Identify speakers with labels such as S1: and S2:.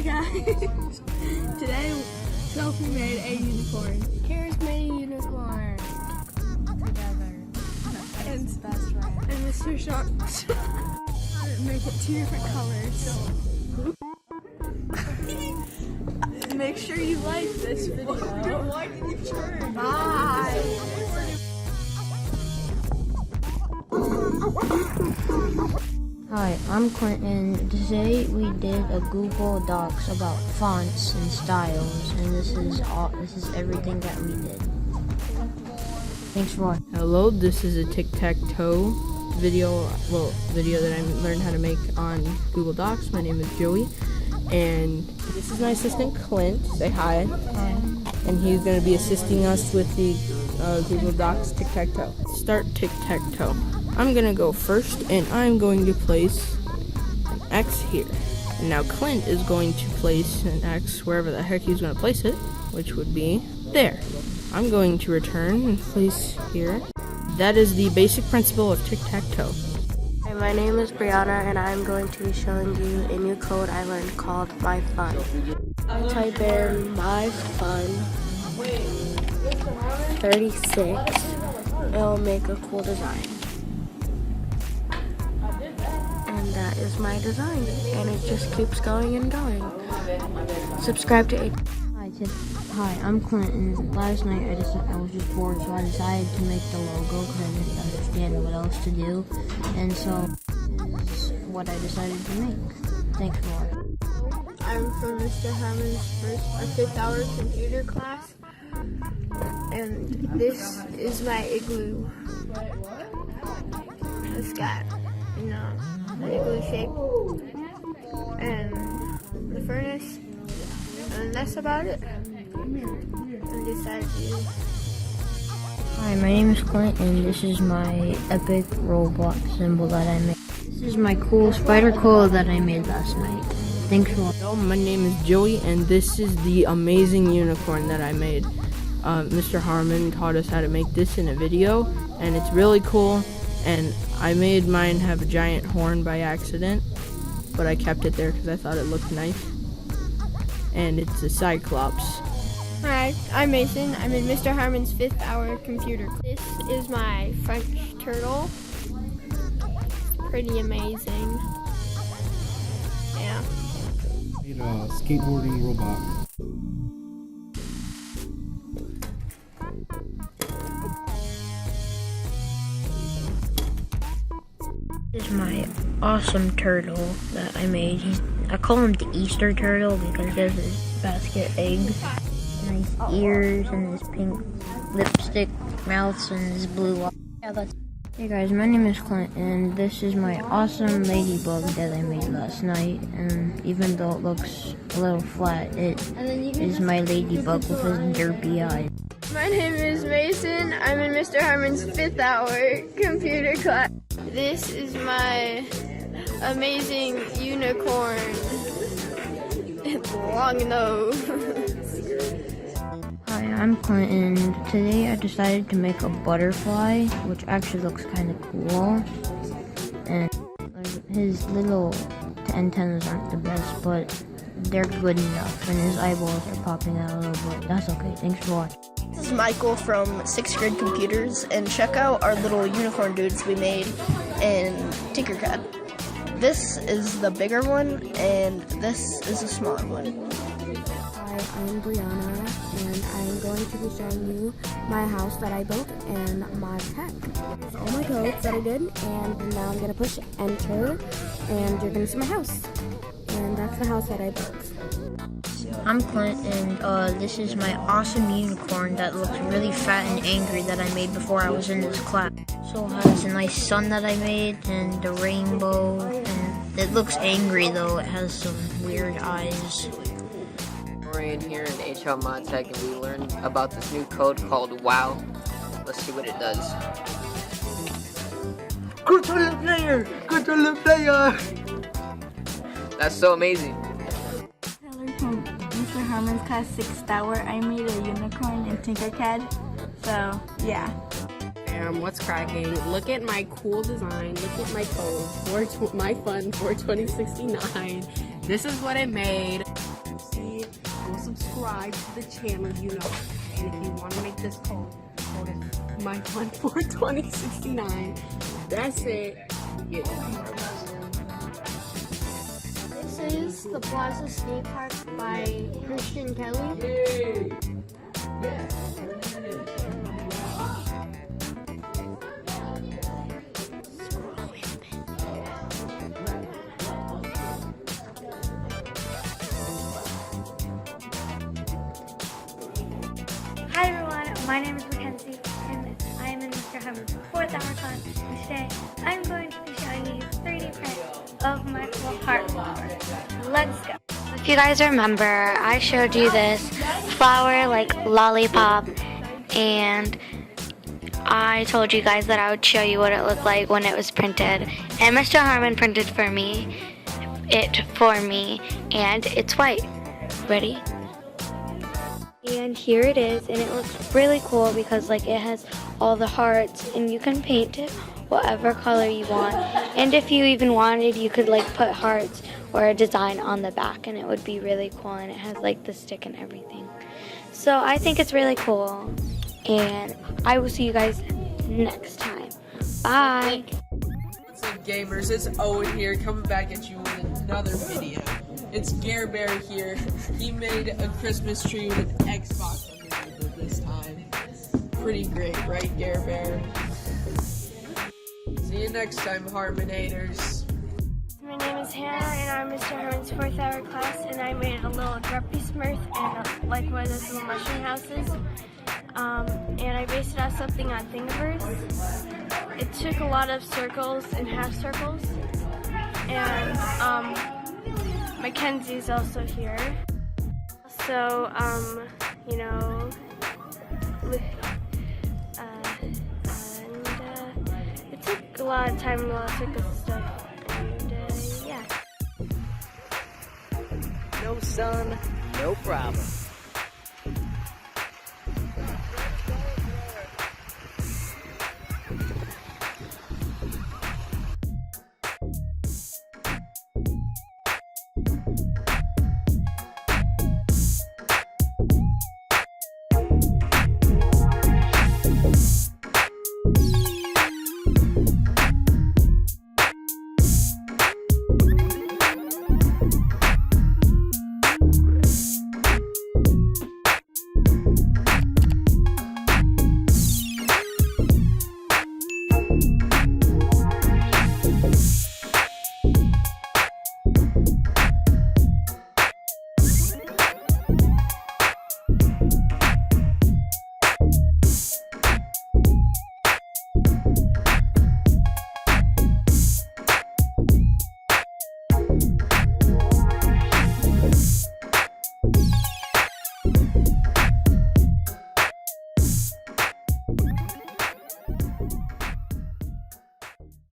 S1: Hey guys, today Sophie made a unicorn.
S2: Karen's made a unicorn together.
S1: And
S2: Best friend.
S1: And Mr. Shark make it 2 different colors. Make sure you like this video.
S2: Why did you turn?
S1: Bye.
S3: Hi, I'm Clinton. Today we did a Google Docs about fonts and styles, and this is everything that we did. Thanks for watching.
S4: Hello, this is a tic-tac-toe video that I learned how to make on Google Docs. My name is Joey, and this is my assistant Clint. Say hi.
S3: Hi.
S4: And he's going to be assisting us with the Google Docs tic-tac-toe. Start tic-tac-toe. I'm going to go first, and I'm going to place an X here. And now Clint is going to place an X wherever the heck he's going to place it, which would be there. I'm going to return and place here. That is the basic principle of tic-tac-toe.
S2: Hi, my name is Brianna, and I'm going to be showing you a new code I learned called My Fun. I type in My Fun 36. It'll make a cool design. And that is my design, and it just keeps going and going. Subscribe to Addie.
S3: Hi, I'm Clinton. Last night I was just bored, so I decided to make the logo because I didn't understand what else to do. And so this is what I decided to make. Thanks for watching.
S1: I'm from Mr. Harmon's 5th hour computer class, and this is my igloo. It's got, an igloo shape, and the furnace, and that's about it. And decided to.
S3: Hi, my name is Clint, and this is my epic Roblox symbol that I made. This is my cool spider code that I made last night. Thanks for watching.
S4: Hello, my name is Joey, and this is the amazing unicorn that I made. Mr. Harmon taught us how to make this in a video, and it's really cool. And I made mine have a giant horn by accident, but I kept it there because I thought it looked nice. And it's a Cyclops.
S1: Hi, I'm Mason. I'm in Mr. Harmon's 5th hour computer class. This is my French turtle. Pretty amazing. Yeah.
S5: Made a skateboarding robot.
S3: This is my awesome turtle that I made. I call him the Easter turtle because he has his basket eggs, nice ears, and his pink lipstick mouths, and his blue eyes. Yeah, hey guys, my name is Clint, and this is my awesome ladybug that I made last night. And even though it looks a little flat, it is my ladybug with his derpy eyes.
S1: My name is Mason. I'm in Mr. Harmon's 5th hour computer class. This is my amazing unicorn. It's long nose.
S3: Hi, I'm Clinton. Today I decided to make a butterfly, which actually looks kind of cool. And his little antennas aren't the best, but they're good enough. And his eyeballs are popping out a little bit. That's okay. Thanks for watching.
S2: This is Michael from 6th grade computers, and check out our little unicorn dudes we made in Tinkercad. This is the bigger one, and this is the smaller one.
S6: Hi, I'm Brianna, and I'm going to be showing you my house that I built in Modtech. Here's all my codes that I did, and now I'm going to push enter, and you're going to see my house. And that's the house that I built.
S3: I'm Clint, and this is my awesome unicorn that looks really fat and angry that I made before I was in this class. So it has a nice sun that I made, and the rainbow, and it looks angry though. It has some weird eyes.
S7: We're in here in HLModTech, and we learned about this new code called WOW. Let's see what it does. Control the player! Control the player! That's so amazing.
S8: From Mr. Harmon's class 6th hour, I made a unicorn in Tinkercad. So, yeah.
S9: What's cracking? Look at my cool design. Look at my code. My fun 42069. This is what I made. see, go subscribe to the channel, you know. And if you want to make this code is my fun for 2069. That's it. Yeah.
S1: This is the Plaza Skate Park by Christian Kelly.
S9: Yay.
S10: Hi everyone, my name is Mackenzie and I am in Mr. Hubbard's 4th hour class, and today I'm going to be showing you 3D print of my little heart flower. Let's go. If you guys remember, I showed you this flower like lollipop, and I told you guys that I would show you what it looked like when it was printed, and Mr. Harmon printed it for me, and it's white. Ready? And here it is, and it looks really cool because like it has all the hearts, and you can paint it whatever color you want. And if you even wanted, you could like put hearts or a design on the back, and it would be really cool. And it has like the stick and everything. So I think it's really cool, and I will see you guys next time. Bye.
S7: What's up, gamers? It's Owen here, coming back at you with another video. It's Gare Bear here. He made a Christmas tree with an Xbox underneath it this time. Pretty great, right, Gare Bear? See you next time, Harmonators.
S1: My name is Hannah, and I'm Mr. Herman's 4th hour class, and I made a little Grumpy Smurf and like one of those little mushroom houses. And I based it on something on Thingiverse. It took a lot of circles and half circles, and Mackenzie's also here. So, you know, it took a lot of time and a lot of circles and stuff, and yeah.
S11: No sun, no problem.